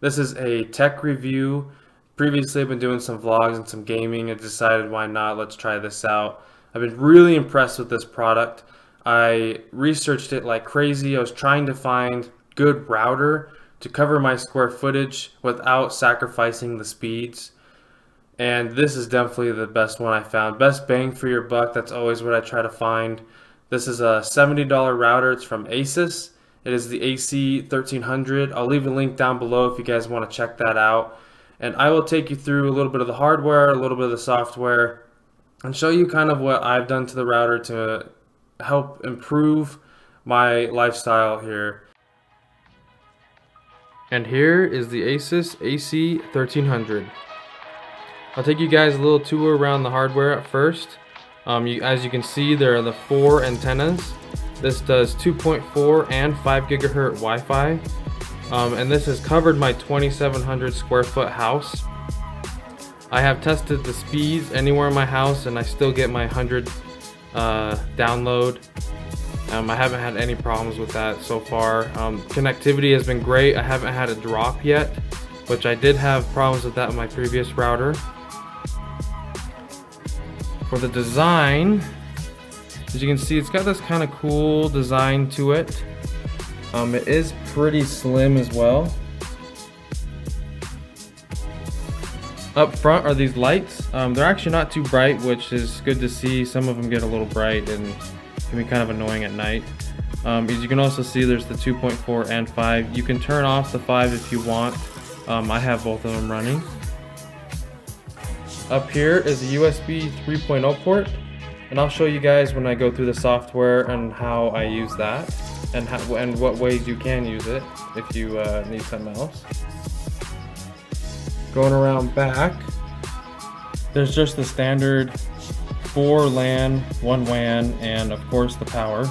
This is a tech review. Previously I've been doing some vlogs and some gaming. I decided why not, let's try this out. I've been really impressed with this product. I researched it like crazy. I was trying to find good router to cover my square footage without sacrificing the speeds. And this is definitely the best one I found. Best bang for your buck, that's always what I try to find. This is a $70 router. It's from ASUS. It is the AC1300. I'll leave a link down below if you guys want to check that out. And I will take you through a little bit of the hardware, a little bit of the software, and show you kind of what I've done to the router to help improve my lifestyle here. And here is the ASUS AC1300. I'll take you guys a little tour around the hardware at first. As you can see, there are the 4 antennas. This does 2.4 and 5 gigahertz Wi-Fi. And this has covered my 2,700 square foot house. I have tested the speeds anywhere in my house and I still get my 100 download. I haven't had any problems with that so far. Connectivity has been great. I haven't had a drop yet, which I did have problems with that with my previous router. For the design, as you can see, it's got this kind of cool design to it. It is pretty slim as well. Up front are these lights. They're actually not too bright, which is good to see. Some of them get a little bright and can be kind of annoying at night. As you can also see, there's the 2.4 and 5. You can turn off the 5 if you want. I have both of them running. Up here is a USB 3.0 port, and I'll show you guys when I go through the software and how I use that, and what ways you can use it if you need something else. Going around back, there's just the standard 4 LAN, 1 WAN, and of course the power.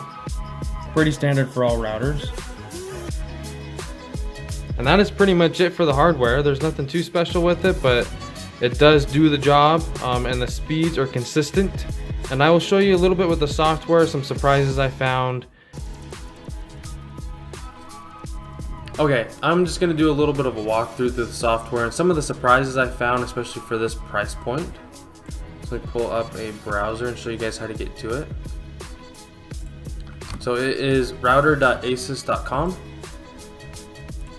Pretty standard for all routers. And that is pretty much it for the hardware. There's nothing too special with it, but it does do the job, and the speeds are consistent. And I will show you a little bit with the software, some surprises I found. Okay, I'm just going to do a little bit of a walkthrough through the software and some of the surprises I found, especially for this price point. So let me pull up a browser and show you guys how to get to it. So it is router.asus.com,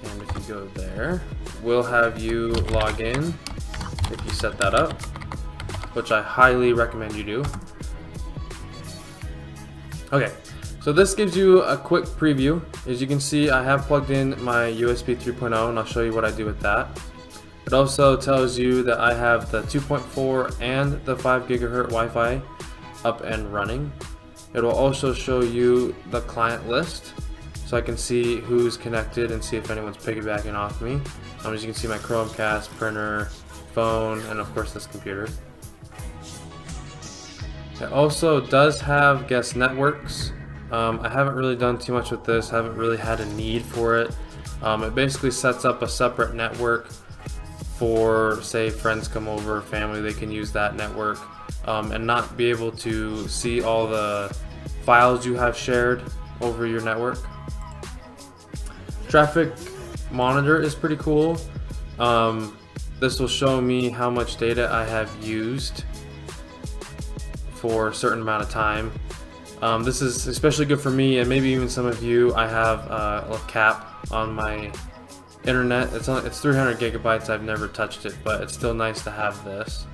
and if you go there, we'll have you log in if you set that up, which I highly recommend you do. Okay, so this gives you a quick preview. As you can see, I have plugged in my USB 3.0 and I'll show you what I do with that. It also tells you that I have the 2.4 and the 5 gigahertz Wi-Fi up and running. It will also show you the client list, so I can see who's connected and see if anyone's piggybacking off me. As you can see, my Chromecast, printer, phone, and of course this computer. It also does have guest networks. I haven't really done too much with this, haven't really had a need for it. It basically sets up a separate network for, say, friends come over, family, they can use that network and not be able to see all the files you have shared over your network. Traffic monitor is pretty cool. This will show me how much data I have used for a certain amount of time. This is especially good for me and maybe even some of you. I have a cap on my internet. It's 300 gigabytes. I've never touched it, but it's still nice to have this.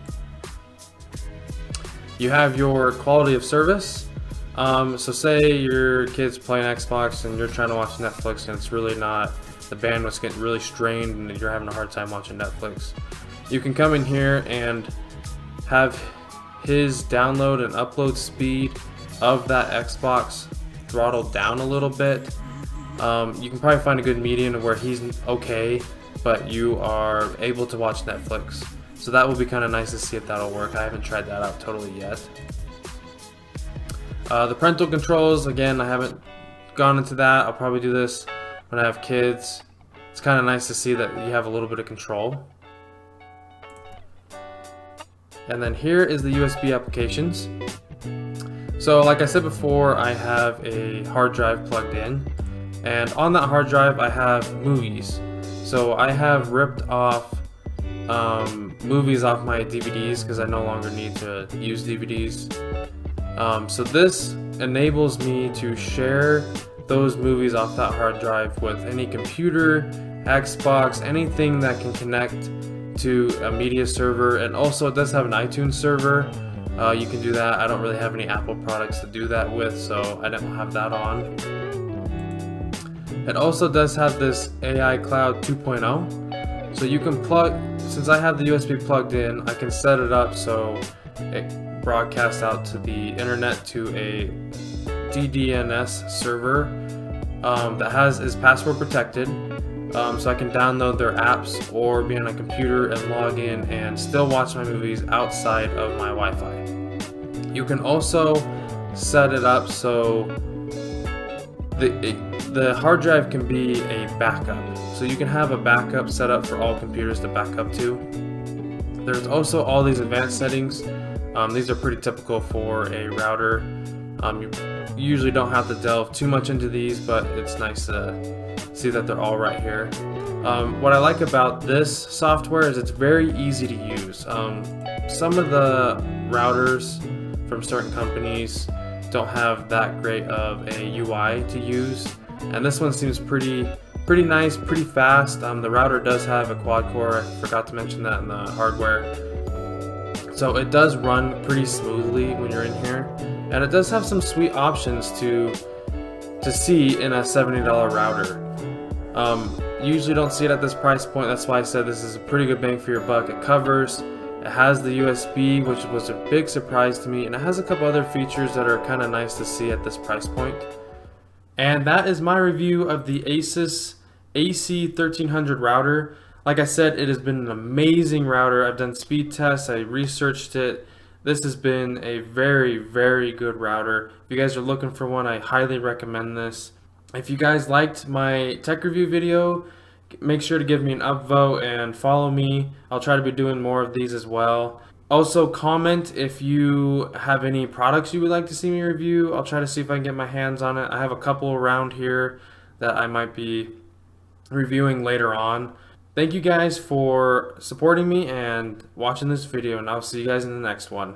You have your quality of service. So say your kid's playing Xbox and you're trying to watch Netflix and it's really not, the bandwidth's getting really strained and you're having a hard time watching Netflix. You can come in here and have his download and upload speed of that Xbox throttled down a little bit. You can probably find a good median where he's okay, but you are able to watch Netflix. So that will be kind of nice to see if that'll work. I haven't tried that out totally yet. The parental controls, again, I haven't gone into that. I'll probably do this when I have kids. It's kind of nice to see that you have a little bit of control. And then here is the USB applications. So like I said before, I have a hard drive plugged in, and on that hard drive I have movies. So I have ripped off movies off my DVDs because I no longer need to use DVDs. So this enables me to share those movies off that hard drive with any computer, Xbox, anything that can connect to a media server. And also it does have an iTunes server. You can do that. I don't really have any Apple products to do that with, so I didn't have that on. It also does have this AI Cloud 2.0. So you can plug, since I have the USB plugged in, I can set it up so it broadcasts out to the internet to a DDNS server that is password protected. So I can download their apps or be on a computer and log in and still watch my movies outside of my Wi-Fi. You can also set it up so the hard drive can be a backup. So you can have a backup set up for all computers to back up to. There's also all these advanced settings. These are pretty typical for a router. You usually don't have to delve too much into these, but it's nice to see that they're all right here. What I like about this software is it's very easy to use. Some of the routers from certain companies don't have that great of a UI to use, and this one seems pretty nice, pretty fast. The router does have a quad core. I forgot to mention that in the hardware. So it does run pretty smoothly when you're in here, and it does have some sweet options to see in a $70 router. Usually don't see it at this price point. That's why I said this is a pretty good bang for your buck. It has the USB, which was a big surprise to me, and it has a couple other features that are kind of nice to see at this price point. And that is my review of the ASUS AC1300 router. Like I said, it has been an amazing router. I've done speed tests, I researched it. This has been a very, very good router. If you guys are looking for one, I highly recommend this. If you guys liked my tech review video, make sure to give me an upvote and follow me. I'll try to be doing more of these as well. Also, comment if you have any products you would like to see me review. I'll try to see if I can get my hands on it. I have a couple around here that I might be reviewing later on. Thank you guys for supporting me and watching this video, and I'll see you guys in the next one.